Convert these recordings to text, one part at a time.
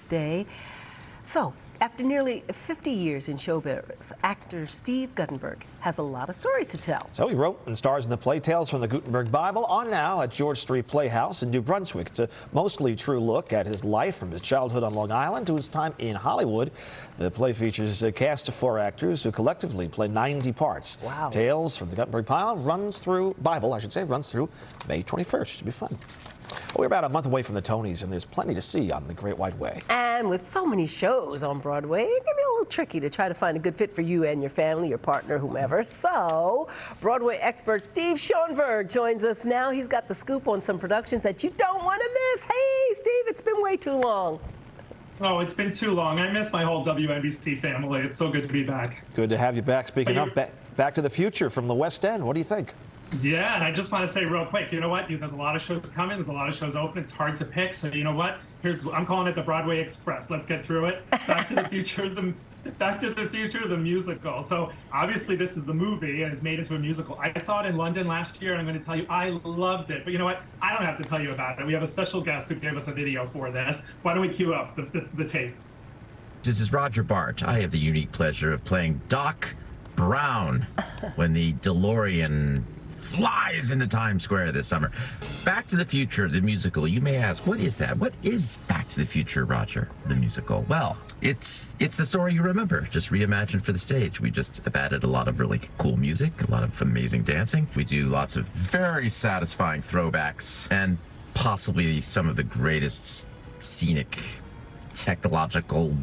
Day. So, after nearly 50 years in showbiz, actor Steve Guttenberg has a lot of stories to tell. So he wrote and stars in the play Tales from the Gutenberg Bible, on now at George Street Playhouse in New Brunswick. It's a mostly true look at his life from his childhood on Long Island to his time in Hollywood. The play features a cast of 4 actors who collectively play 90 parts. Wow. Tales from the Gutenberg Bible runs through May 21st. Should be fun. Well, we're about a month away from the Tonys, and there's plenty to see on the Great White Way. And with so many shows on Broadway, it can be a little tricky to try to find a good fit for you and your family, your partner, whomever. So, Broadway expert Steve Schonberg joins us now. He's got the scoop on some productions that you don't want to miss. Hey, Steve, it's been way too long. Oh, it's been too long. I miss my whole WNBC family. It's so good to be back. Good to have you back. Speaking of Back to the Future from the West End, what do you think? Yeah, and I just want to say real quick, you know what? There's a lot of shows coming. There's a lot of shows open. It's hard to pick. So you know what? I'm calling it the Broadway Express. Let's get through it. Back to the Future, the musical. So obviously this is the movie and it's made into a musical. I saw it in London last year, and I'm going to tell you I loved it. But you know what? I don't have to tell you about it. We have a special guest who gave us a video for this. Why don't we cue up the tape? This is Roger Bart. I have the unique pleasure of playing Doc Brown when the DeLorean flies into Times Square this summer. Back to the Future, the musical. You may ask, what is that? What is Back to the Future, Roger, the musical? Well, it's the story you remember, just reimagined for the stage. We just have added a lot of really cool music, a lot of amazing dancing. We do lots of very satisfying throwbacks, and possibly some of the greatest scenic, technological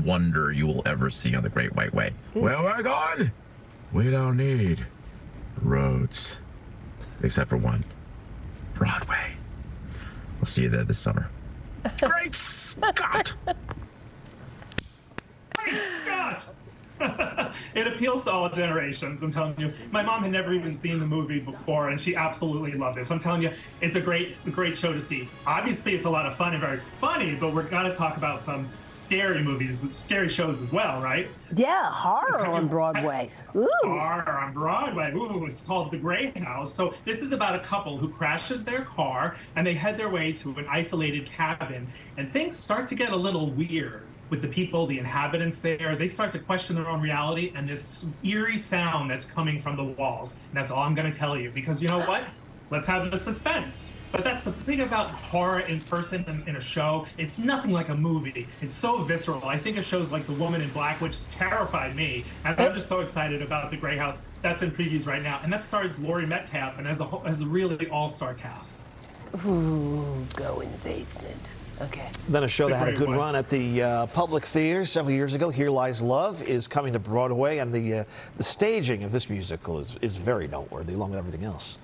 wonder you will ever see on the Great White Way. Where we're going, we don't need roads. Except for one. Broadway. We'll see you there this summer. Great Scott! Great Scott! It appeals to all generations, I'm telling you. My mom had never even seen the movie before, and she absolutely loved it. So I'm telling you, it's a great show to see. Obviously, it's a lot of fun and very funny, but we're going to talk about some scary movies, scary shows as well, right? Yeah, horror on Broadway. Ooh. Horror on Broadway. Ooh, it's called The Grey House. So this is about a couple who crashes their car, and they head their way to an isolated cabin, and things start to get a little weird with the people, the inhabitants there. They start to question their own reality and this eerie sound that's coming from the walls. And that's all I'm going to tell you, because you know what? Let's have the suspense. But that's the thing about horror in person in a show. It's nothing like a movie. It's so visceral. I think of shows like The Woman in Black, which terrified me. And I'm just so excited about The Grey House. That's in previews right now. And that stars Laurie Metcalf and has a really all-star cast. Ooh, go in the basement. Okay. Then a show that had a good run at the Public Theater several years ago, Here Lies Love, is coming to Broadway, and the staging of this musical is very noteworthy, along with everything else.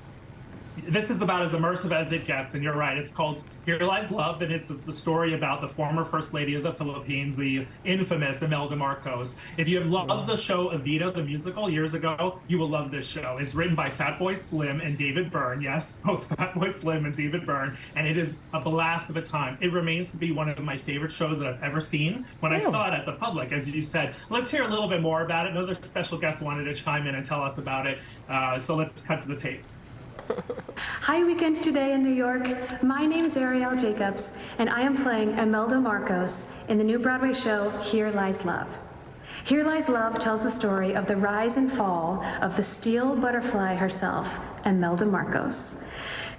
This is about as immersive as it gets, and you're right. It's called Here Lies Love, and it's the story about the former First Lady of the Philippines, the infamous Imelda Marcos. If you have loved the show Evita, the musical, years ago, you will love this show. It's written by Fatboy Slim and David Byrne. Yes, both Fatboy Slim and David Byrne, and it is a blast of a time. It remains to be one of my favorite shows that I've ever seen. When I saw it at the Public, as you said, let's hear a little bit more about it. Another special guest wanted to chime in and tell us about it, so let's cut to the tape. Hi, Weekend Today in New York. My name is Ariel Jacobs, and I am playing Imelda Marcos in the new Broadway show, Here Lies Love. Here Lies Love tells the story of the rise and fall of the steel butterfly herself, Imelda Marcos.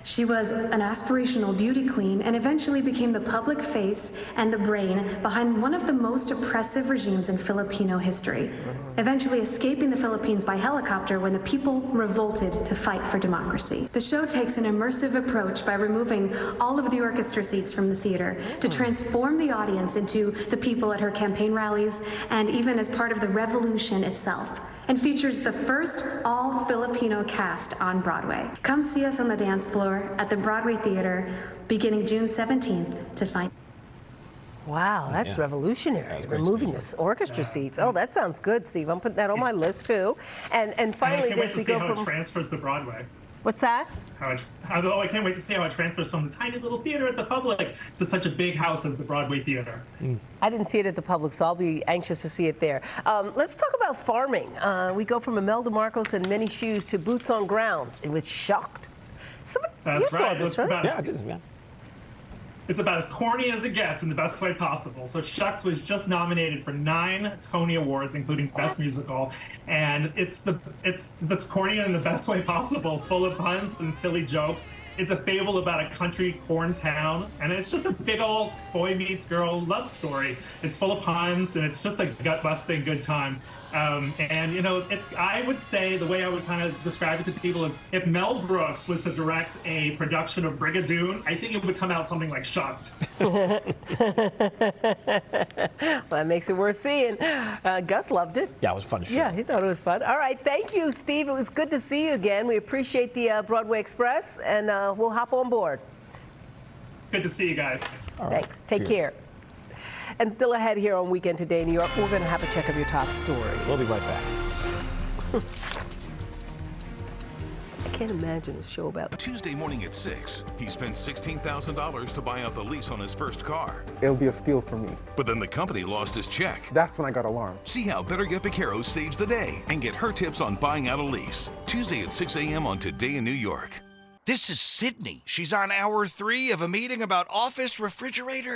She was an aspirational beauty queen and eventually became the public face and the brain behind one of the most oppressive regimes in Filipino history, eventually escaping the Philippines by helicopter when the people revolted to fight for democracy. The show takes an immersive approach by removing all of the orchestra seats from the theater to transform the audience into the people at her campaign rallies and even as part of the revolution itself, and features the first all-Filipino cast on Broadway. Come see us on the dance floor at the Broadway Theater beginning June 17th to find. Wow, that's revolutionary. Removing the orchestra seats. Oh, that sounds good, Steve. I'm putting that on my list too. And finally, I can't wait to we see go how from it transfers to Broadway. What's that? I can't wait to see how it transfers from the tiny little theater at the Public to such a big house as the Broadway Theater. I didn't see it at the Public, so I'll be anxious to see it there. Let's talk about farming. We go from Imelda Marcos and many shoes to boots on ground. It was shocked. That's you saw right. this, right? Yeah, I did. Yeah. It's about as corny as it gets in the best way possible. So Shucked was just nominated for 9 Tony Awards, including Best Musical, and it's corny in the best way possible, full of puns and silly jokes. It's a fable about a country corn town, and it's just a big old boy meets girl love story. It's full of puns, and it's just a gut-busting good time. And, you know, I would say the way I would kind of describe it to people is if Mel Brooks was to direct a production of Brigadoon, I think it would come out something like Shucked. Well, that makes it worth seeing. Gus loved it. Yeah, it was a fun show. Yeah, he thought it was fun. All right, thank you, Steve. It was good to see you again. We appreciate the Broadway Express, and we'll hop on board. Good to see you guys. Thanks. Take Cheers. care. And still ahead here on Weekend Today in New York, we're going to have a check of your top stories. We'll be right back. I can't imagine a show about Tuesday morning at 6, he spent $16,000 to buy out the lease on his first car. It'll be a steal for me. But then the company lost his check. That's when I got alarmed. See how Better Get Vaquero saves the day and get her tips on buying out a lease. Tuesday at 6 a.m. on Today in New York. This is Sydney. She's on hour 3 of a meeting about office refrigerator